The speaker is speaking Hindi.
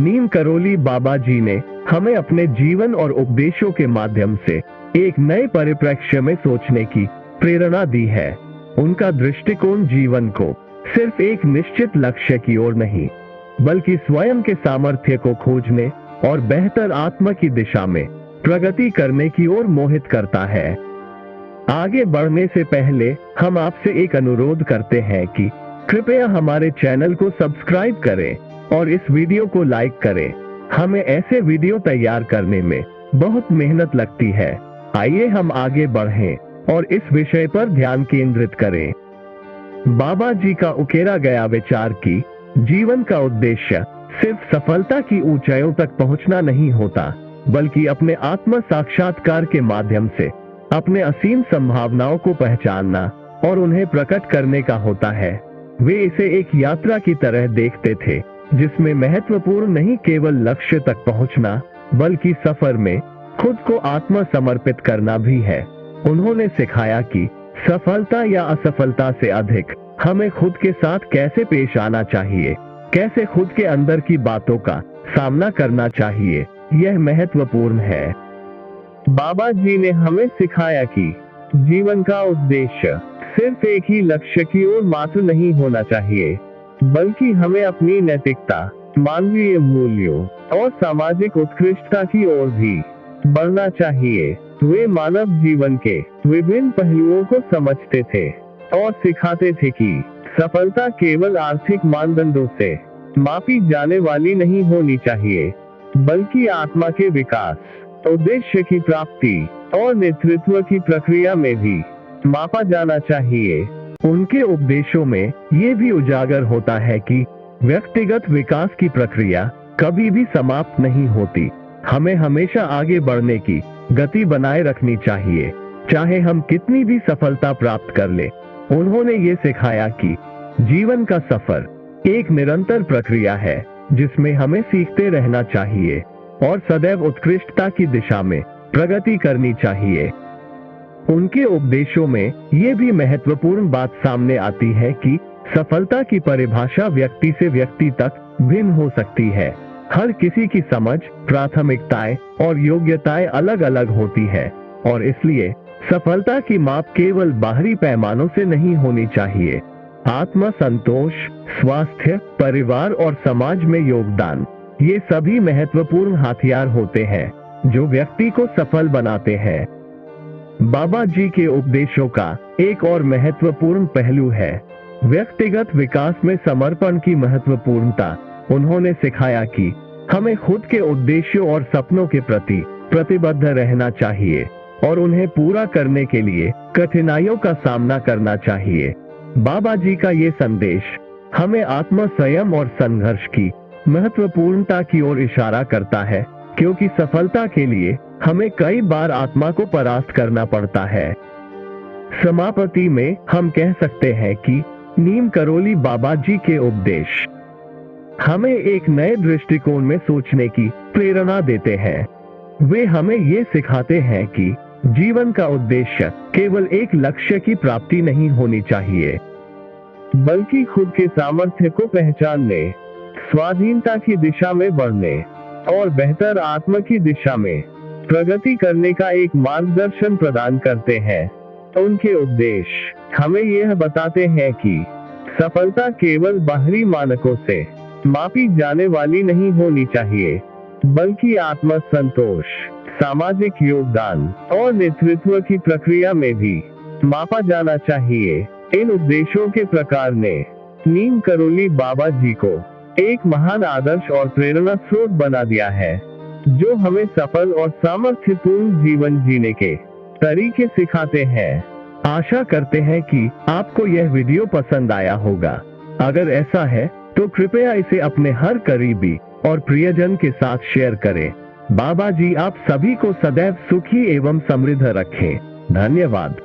नीम करोली बाबा जी ने हमें अपने जीवन और उपदेशों के माध्यम से एक नए परिप्रेक्ष्य में सोचने की प्रेरणा दी है। उनका दृष्टिकोण जीवन को सिर्फ एक निश्चित लक्ष्य की ओर नहीं, बल्कि स्वयं के सामर्थ्य को खोजने और बेहतर आत्मा की दिशा में प्रगति करने की ओर मोहित करता है। आगे बढ़ने से पहले हम आपसे एक अनुरोध करते हैं कि कृपया हमारे चैनल को सब्सक्राइब करें और इस वीडियो को लाइक करें। हमें ऐसे वीडियो तैयार करने में बहुत मेहनत लगती है। आइए हम आगे बढ़ें और इस विषय पर ध्यान केंद्रित करें। बाबा जी का उकेरा गया विचार कि जीवन का उद्देश्य सिर्फ सफलता की ऊंचाइयों तक पहुंचना नहीं होता, बल्कि अपने आत्म साक्षात्कार के माध्यम से अपने असीम संभावनाओं को पहचानना और उन्हें प्रकट करने का होता है। वे इसे एक यात्रा की तरह देखते थे, जिसमें महत्वपूर्ण नहीं केवल लक्ष्य तक पहुंचना, बल्कि सफर में खुद को आत्म समर्पित करना भी है। उन्होंने सिखाया कि सफलता या असफलता से अधिक हमें खुद के साथ कैसे पेश आना चाहिए, कैसे खुद के अंदर की बातों का सामना करना चाहिए, यह महत्वपूर्ण है। बाबा जी ने हमें सिखाया कि जीवन का उद्देश्य सिर्फ एक ही लक्ष्य की ओर मात्र नहीं होना चाहिए, बल्कि हमें अपनी नैतिकता, मानवीय मूल्यों और सामाजिक उत्कृष्टता की ओर भी बढ़ना चाहिए। वे मानव जीवन के विभिन्न पहलुओं को समझते थे और सिखाते थे कि सफलता केवल आर्थिक मानदंडों से मापी जाने वाली नहीं होनी चाहिए, बल्कि आत्मा के विकास, उद्देश्य की प्राप्ति और नेतृत्व की प्रक्रिया में भी मापा जाना चाहिए। उनके उपदेशों में ये भी उजागर होता है कि व्यक्तिगत विकास की प्रक्रिया कभी भी समाप्त नहीं होती। हमें हमेशा आगे बढ़ने की गति बनाए रखनी चाहिए, चाहे हम कितनी भी सफलता प्राप्त कर ले। उन्होंने ये सिखाया कि जीवन का सफर एक निरंतर प्रक्रिया है, जिसमें हमें सीखते रहना चाहिए और सदैव उत्कृष्टता की दिशा में प्रगति करनी चाहिए। उनके उपदेशों में ये भी महत्वपूर्ण बात सामने आती है कि सफलता की परिभाषा व्यक्ति से व्यक्ति तक भिन्न हो सकती है। हर किसी की समझ, प्राथमिकताएं और योग्यताएं अलग अलग होती है, और इसलिए सफलता की माप केवल बाहरी पैमानों से नहीं होनी चाहिए। आत्म संतोष, स्वास्थ्य, परिवार और समाज में योगदान, ये सभी महत्वपूर्ण हथियार होते हैं जो व्यक्ति को सफल बनाते हैं। बाबा जी के उपदेशों का एक और महत्वपूर्ण पहलू है व्यक्तिगत विकास में समर्पण की महत्वपूर्णता। उन्होंने सिखाया कि हमें खुद के उद्देश्यों और सपनों के प्रति प्रतिबद्ध रहना चाहिए और उन्हें पूरा करने के लिए कठिनाइयों का सामना करना चाहिए। बाबा जी का ये संदेश हमें आत्म संयम और संघर्ष की महत्वपूर्णता की ओर इशारा करता है, क्योंकि सफलता के लिए हमें कई बार आत्मा को परास्त करना पड़ता है। समापति में हम कह सकते हैं कि नीम करोली बाबा जी के उपदेश हमें एक नए दृष्टिकोण में सोचने की प्रेरणा देते हैं। वे हमें ये सिखाते हैं कि जीवन का उद्देश्य केवल एक लक्ष्य की प्राप्ति नहीं होनी चाहिए, बल्कि खुद के सामर्थ्य को पहचानने, स्वाधीनता की दिशा में बढ़ने और बेहतर आत्मा की दिशा में प्रगति करने का एक मार्गदर्शन प्रदान करते हैं। उनके उपदेश हमें यह बताते हैं कि सफलता केवल बाहरी मानकों से मापी जाने वाली नहीं होनी चाहिए, बल्कि आत्म संतोष, सामाजिक योगदान और नेतृत्व की प्रक्रिया में भी मापा जाना चाहिए। इन उपदेशों के प्रकार ने नीम करोली बाबा जी को एक महान आदर्श और प्रेरणा स्रोत बना दिया है, जो हमें सफल और सामर्थ्यपूर्ण जीवन जीने के तरीके सिखाते हैं। आशा करते हैं कि आपको यह वीडियो पसंद आया होगा। अगर ऐसा है तो कृपया इसे अपने हर करीबी और प्रियजन के साथ शेयर करें। बाबा जी आप सभी को सदैव सुखी एवं समृद्ध रखें। धन्यवाद।